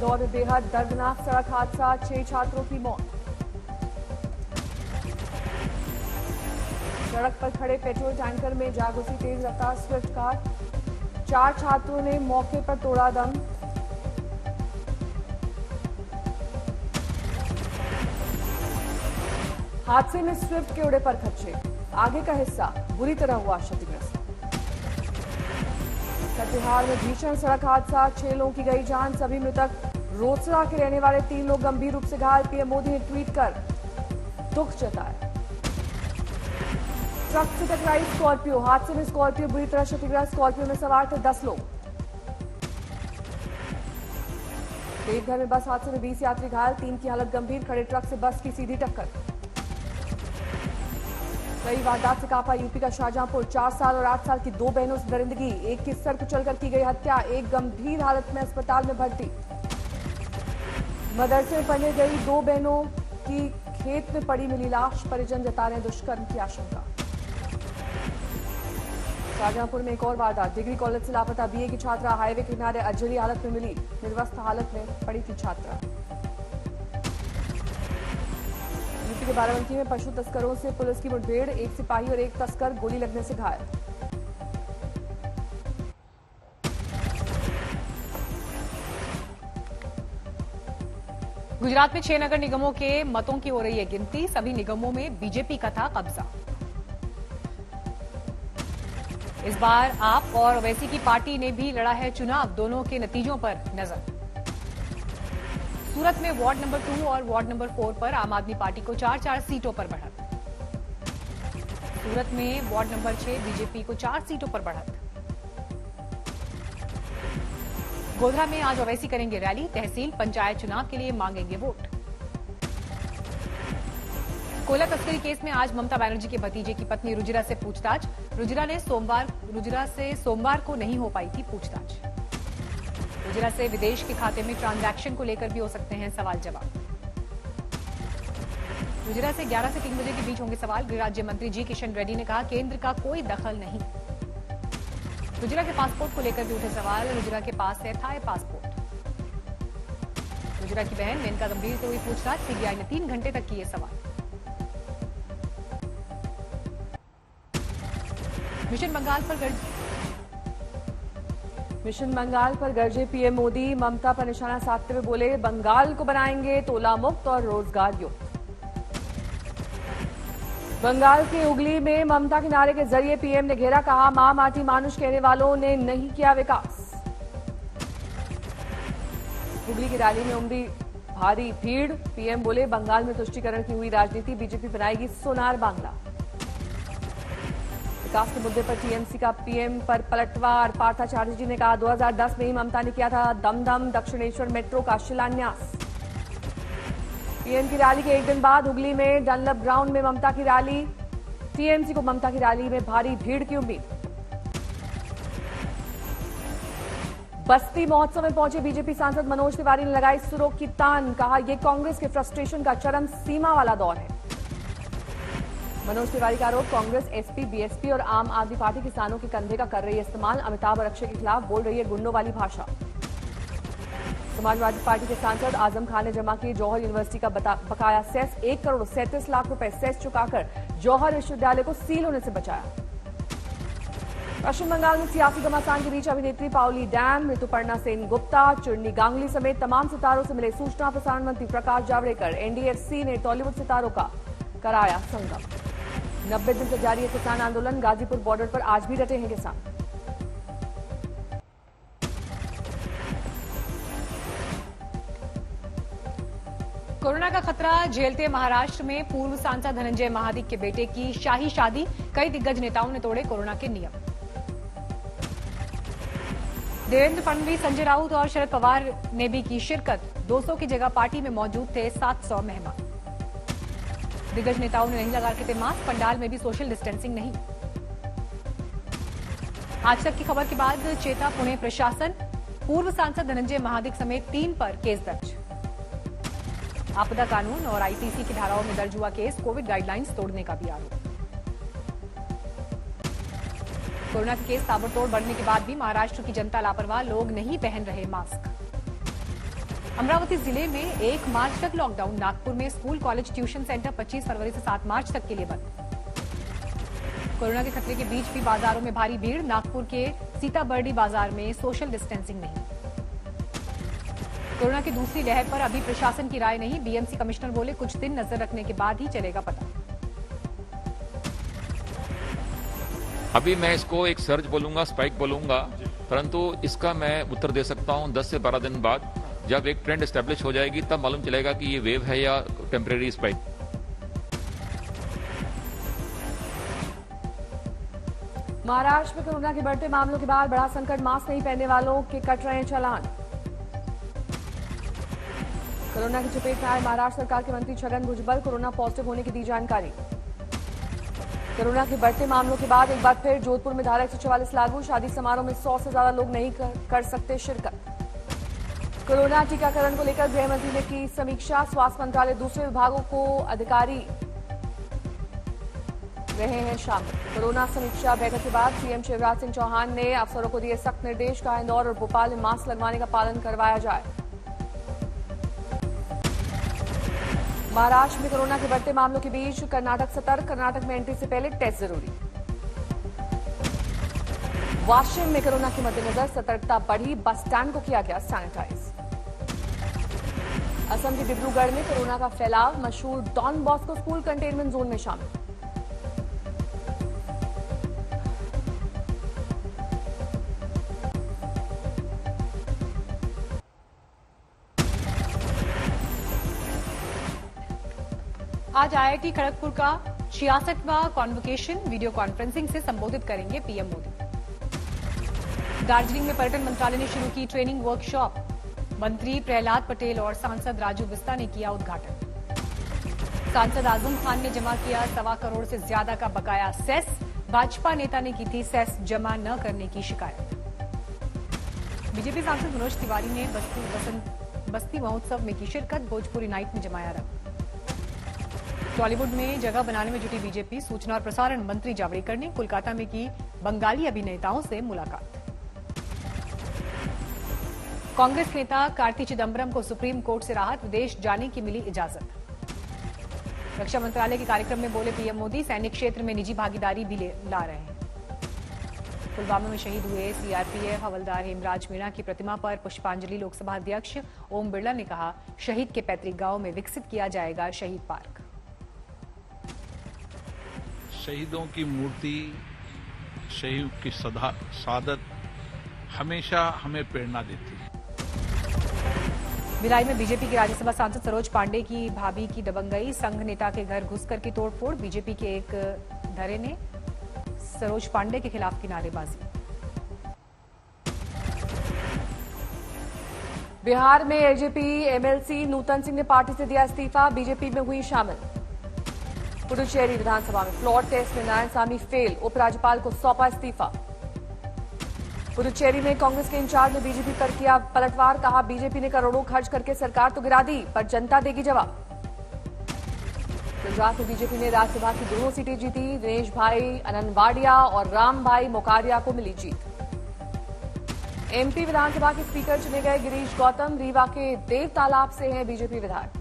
इंदौर में बेहद दर्दनाक सड़क हादसा, 6 छात्रों की मौत। सड़क पर खड़े पेट्रोल टैंकर में जा घुसी तेज रफ्तार स्विफ्ट कार, 4 छात्रों ने मौके पर तोड़ा दम। हादसे में स्विफ्ट के उड़े पर खच्चे, आगे का हिस्सा बुरी तरह हुआ क्षतिग्रस्त। कटिहार में भीषण सड़क हादसा, 6 लोगों की गई जान, सभी मृतक रोसड़ा के रहने वाले 3 लोग गंभीर रूप से घायल। पीएम मोदी ने ट्वीट कर दुख जताया। ट्रक से टकराई स्कॉर्पियो, हादसे में स्कॉर्पियो बुरी तरह क्षतिग्रस्त, स्कॉर्पियो में सवार थे 10 लोग। देवघर में बस हादसे में 20 यात्री घायल, 3 की हालत गंभीर, खड़े ट्रक से बस की सीधी टक्कर। कई वारदात से कांपा यूपी का शाहजहांपुर, 4 साल और 8 साल की 2 बहनों से दरिंदगी, एक की सर कुचलकर की गई हत्या, एक गंभीर हालत में अस्पताल में भर्ती। मदरसे में पढ़ने गई 2 बहनों की खेत में पड़ी मिली लाश, परिजन जता रहे दुष्कर्म की आशंका। शाहजहांपुर में एक और वारदात, डिग्री कॉलेज से लापता बीए की छात्रा हाईवे के किनारे अजली हालत में मिली, निर्वस्त हालत में पड़ी थी छात्रा। यूपी के बाराबंकी में पशु तस्करों से पुलिस की मुठभेड़, 1 सिपाही और 1 तस्कर गोली लगने से घायल। गुजरात में 6 नगर निगमों के मतों की हो रही है गिनती, सभी निगमों में बीजेपी का था कब्जा। इस बार आप और ओवैसी की पार्टी ने भी लड़ा है चुनाव, दोनों के नतीजों पर नजर। सूरत में वार्ड नंबर 2 और वार्ड नंबर 4 पर आम आदमी पार्टी को 4-4 सीटों पर बढ़त। सूरत में वार्ड नंबर 6 बीजेपी को 4 सीटों पर बढ़त। गोधरा में आज ओवैसी करेंगे रैली, तहसील पंचायत चुनाव के लिए मांगेंगे वोट। कोयला तस्करी केस में आज ममता बनर्जी के भतीजे की पत्नी रुजिरा से पूछताछ, रुजिरा से सोमवार को नहीं हो पाई थी पूछताछ। रुजिरा से विदेश के खाते में ट्रांजैक्शन को लेकर भी हो सकते हैं सवाल जवाब। रुजिरा से 11 से 3 बजे के बीच होंगे सवाल। गृह राज्य मंत्री जी किशन रेड्डी ने कहा केंद्र का कोई दखल नहीं। रुजिरा के पासपोर्ट को लेकर भी उठे सवाल, रुजिरा के पास है थाई पासपोर्ट। रुजिरा की बहन मेनका गंभीर से हुई पूछताछ, सीबीआई ने 3 घंटे तक किए सवाल। मिशन बंगाल पर गरजे पीएम मोदी, ममता पर निशाना साधते हुए बोले बंगाल को बनाएंगे तोला मुक्त और रोजगार युक्त। बंगाल के हुगली में ममता के नारे के जरिए पीएम ने घेरा, कहा मां माटी मानुष कहने वालों ने नहीं किया विकास। हुगली की रैली में उमड़ी भारी भीड़, पीएम बोले बंगाल में तुष्टीकरण की हुई राजनीति, बीजेपी बनाएगी सोनार बांग्ला। विकास के मुद्दे पर टीएमसी का पीएम पर पलटवार, पार्थाचार्य जी ने कहा 2010 में ही ममता ने किया था दमदम दक्षिणेश्वर मेट्रो का शिलान्यास। पीएम की रैली के एक दिन बाद हुगली में डनलप ग्राउंड में ममता की रैली, टीएमसी को ममता की रैली में भारी भीड़ की उम्मीद। बस्ती महोत्सव में पहुंचे बीजेपी सांसद मनोज तिवारी ने लगाई सुरों की तान, कहा यह कांग्रेस के फ्रस्ट्रेशन का चरम सीमा वाला दौर है। मनोज तिवारी का आरोप, कांग्रेस एसपी बीएसपी और आम आदमी पार्टी किसानों के कंधे का कर रही है इस्तेमाल, अमिताभ और अक्षय के खिलाफ बोल रही है गुंडों वाली भाषा। समाजवादी पार्टी के सांसद आजम खान ने जमा की जौहर यूनिवर्सिटी का बकाया सेस, 1 करोड़ 37 लाख रुपए सेस चुकाकर जौहर विश्वविद्यालय को सील होने से बचाया। पश्चिम बंगाल में सियासी घमासान के बीच अभिनेत्री पाउली डैम, ऋतुपर्णा सेन गुप्ता, चुन्नी गांगुली समेत तमाम सितारों से मिले सूचना प्रसारण मंत्री प्रकाश जावड़ेकर। एनडीएफसी ने टॉलीवुड सितारों का कराया संगम। 90 दिन से जारी है किसान आंदोलन, गाजीपुर बॉर्डर पर आज भी डटे हैं किसान। कोरोना का खतरा झेलते महाराष्ट्र में पूर्व सांसद धनंजय महाडिक के बेटे की शाही शादी, कई दिग्गज नेताओं ने तोड़े कोरोना के नियम। देवेंद्र फडणवीस, संजय राउत और शरद पवार ने भी की शिरकत, 200 की जगह पार्टी में मौजूद थे 700 मेहमान। दिग्गज नेताओं ने नहीं लगा रखे थे मास्क, पंडाल में भी सोशल डिस्टेंसिंग नहीं। आज तक की खबर के बाद चेता पुणे प्रशासन, पूर्व सांसद धनंजय महाडिक समेत 3 पर केस दर्ज। आपदा कानून और आईटीसी की धाराओं में दर्ज हुआ केस, कोविड गाइडलाइंस तोड़ने का भी आरोप। कोरोना के केस ताबड़तोड़ बढ़ने के बाद भी महाराष्ट्र की जनता लापरवाह, लोग नहीं पहन रहे मास्क। अमरावती जिले में 1 मार्च तक लॉकडाउन। नागपुर में स्कूल, कॉलेज, ट्यूशन सेंटर 25 फरवरी से 7 मार्च तक के लिए बंद। कोरोना के खतरे के बीच भी बाजारों में भारी भीड़। नागपुर के सीताबर्डी बाजार में सोशल डिस्टेंसिंग नहीं। कोरोना की दूसरी लहर पर अभी प्रशासन की राय नहीं। बीएमसी कमिश्नर बोले कुछ दिन नजर रखने के बाद ही चलेगा पता। अभी मैं इसको एक सर्ज बोलूंगा, स्पाइक बोलूंगा, परंतु इसका मैं उत्तर दे सकता हूं 10 से 12 दिन बाद। जब एक ट्रेंड एस्टेब्लिश हो जाएगी तब मालूम चलेगा कि ये वेव है या टेम्परेरी स्पाइक। महाराष्ट्र में कोरोना के बढ़ते मामलों के बाद बड़ा संकट। मास्क नहीं पहनने वालों के कट रहे हैं चालान। कोरोना की चपेट में आए महाराष्ट्र सरकार के मंत्री छगन भुजबल। कोरोना पॉजिटिव होने की दी जानकारी। कोरोना के बढ़ते मामलों के बाद एक बार फिर जोधपुर में धारा 144 लागू। शादी समारोह में 100 से ज्यादा लोग नहीं कर सकते शिरकत। कोरोना टीकाकरण को लेकर गृह मंत्री ने की समीक्षा। स्वास्थ्य मंत्रालय दूसरे विभागों को अधिकारी रहे हैं शामिल। कोरोना समीक्षा बैठक के बाद सीएम शिवराज सिंह चौहान ने अफसरों को दिए सख्त निर्देश। कहा इंदौर और भोपाल में मास्क लगवाने का पालन करवाया जाए। महाराष्ट्र में कोरोना के बढ़ते मामलों के बीच कर्नाटक सतर्क। कर्नाटक में एंट्री से पहले टेस्ट जरूरी। वाशिम में कोरोना के मद्देनजर सतर्कता बढ़ी। बस स्टैंड को किया गया सैनिटाइज। असम के डिब्रूगढ़ में कोरोना का फैलाव। मशहूर Don Bosco school containment zone में शामिल। आज आईआईटी खड़गपुर का 66वां कॉन्वोकेशन वीडियो कॉन्फ्रेंसिंग से संबोधित करेंगे पीएम मोदी। दार्जिलिंग में पर्यटन मंत्रालय ने शुरू की ट्रेनिंग वर्कशॉप। मंत्री प्रहलाद पटेल और सांसद राजू बिस्ता ने किया उद्घाटन। सांसद आजम खान ने जमा किया 1.25 करोड़ से ज्यादा का बकाया सेस। भाजपा नेता ने की थी सेस जमा न करने की शिकायत। बीजेपी सांसद मनोज तिवारी ने बस्ती महोत्सव में की शिरकत। भोजपुरी नाइट में जमाया रंग। टॉलीवुड में जगह बनाने में जुटी बीजेपी। सूचना और प्रसारण मंत्री जावड़ेकर ने कोलकाता में की बंगाली अभिनेताओं से मुलाकात। कांग्रेस नेता कार्ति चिदम्बरम को सुप्रीम कोर्ट से राहत। विदेश जाने की मिली इजाजत। रक्षा मंत्रालय के कार्यक्रम में बोले पीएम मोदी सैनिक क्षेत्र में निजी भागीदारी भी ला रहे हैं। पुलवामा में शहीद हुए सीआरपीएफ हवलदार हेमराज मीणा की प्रतिमा पर पुष्पांजलि। लोकसभा अध्यक्ष ओम बिरला ने कहा शहीद के पैतृक गांव में विकसित किया जाएगा शहीद पार्क। शहीदों की मूर्ति, शहीद की शहादत हमेशा हमें प्रेरणा देती है। भिलाई में बीजेपी की राज्यसभा सांसद सरोज पांडे की भाभी की दबंगई। संघ नेता के घर घुसकर की तोड़फोड़। बीजेपी के एक धरे ने सरोज पांडे के खिलाफ की नारेबाजी। बिहार में एलजेपी एमएलसी नूतन सिंह ने पार्टी से दिया इस्तीफा। बीजेपी में हुई शामिल। पुडुचेरी विधानसभा में फ्लॉर टेस्ट में नारायणसामी फेल। उपराज्यपाल को सौंपा इस्तीफा। पुडुचेरी में कांग्रेस के इंचार्ज ने बीजेपी पर किया पलटवार। कहा बीजेपी ने करोड़ों खर्च करके सरकार तो गिरा दी पर जनता देगी जवाब। गुजरात में बीजेपी ने राज्यसभा की दोनों सीटें जीती। दिनेश भाई अननवाडिया और राम भाई मोकारिया को मिली जीत। एमपी विधानसभा के स्पीकर चुने गए गिरीश गौतम। रीवा के देव तालाब से हैं बीजेपी विधायक।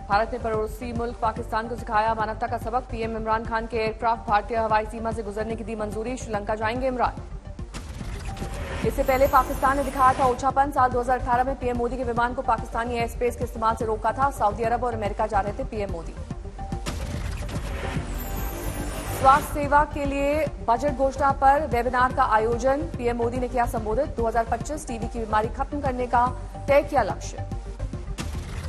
भारत ने पड़ोसी मुल्क पाकिस्तान को सिखाया मानवता का सबक। पीएम इमरान खान के एयरक्राफ्ट भारतीय हवाई सीमा से गुजरने की दी मंजूरी। श्रीलंका जाएंगे इमरान। इससे पहले पाकिस्तान ने दिखाया था ओछापन। साल 2018 में पीएम मोदी के विमान को पाकिस्तानी एयर स्पेस के इस्तेमाल से रोका था। सऊदी अरब और अमेरिका जा रहे थे पीएम मोदी। स्वास्थ्य सेवा के लिए बजट घोषणा पर वेबिनार का आयोजन। पीएम मोदी ने किया संबोधित। 2025 टीबी की बीमारी खत्म करने का तय किया लक्ष्य।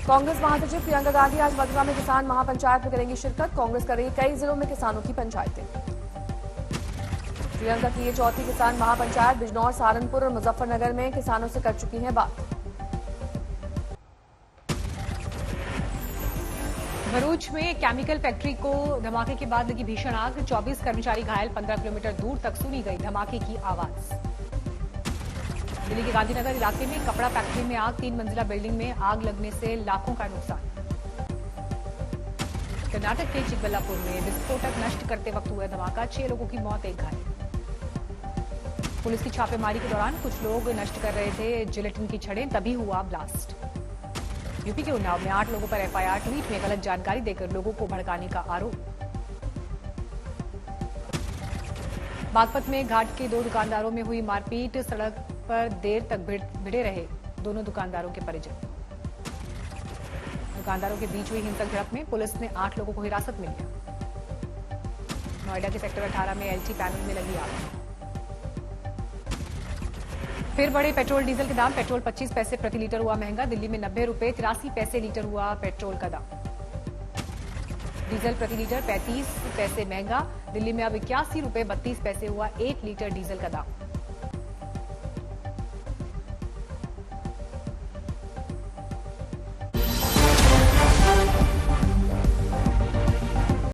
कांग्रेस महासचिव प्रियंका गांधी आज मथुरा में किसान महापंचायत में करेंगी शिरकत। कांग्रेस करेगी कई जिलों में किसानों की पंचायतें। प्रियंका की ये चौथी किसान महापंचायत। बिजनौर, सहारनपुर और मुजफ्फरनगर में किसानों से कर चुकी हैं बात। भरूच में केमिकल फैक्ट्री को धमाके के बाद लगी भीषण आग। 24 कर्मचारी घायल। 15 किलोमीटर दूर तक सुनी गई धमाके की आवाज। दिल्ली के गांधीनगर इलाके में कपड़ा फैक्ट्री में आग। 3 मंजिला बिल्डिंग में आग लगने से लाखों का नुकसान। कर्नाटक के चिकबल्लापुर में विस्फोटक नष्ट करते वक्त हुआ धमाका। 6 लोगों की मौत, 1 घायल। पुलिस की छापेमारी के दौरान कुछ लोग नष्ट कर रहे थे जिलेटिन की छड़ें, तभी हुआ ब्लास्ट। यूपी के उन्नाव में 8 लोगों पर एफआईआर, ट्वीट में गलत जानकारी देकर लोगों को भड़काने का आरोप। बागपत में घाट के 2 दुकानदारों में हुई मारपीट, सड़क पर देर तक भिड़े रहे दोनों दुकानदारों के परिजन। दुकानदारों के बीच हुई हिंसक झड़प में पुलिस ने 8 लोगों को हिरासत में लिया। नोएडा के सेक्टर 18 में एलटी पैनल में लगी आग। फिर बढ़े पेट्रोल डीजल के दाम, पेट्रोल 25 पैसे प्रति लीटर हुआ महंगा। दिल्ली में 90 रुपए 83 पैसे लीटर हुआ पेट्रोल का दाम। डीजल प्रति लीटर 35 पैसे महंगा। दिल्ली में अब 81 रुपए 32 पैसे हुआ 1 लीटर डीजल का दाम।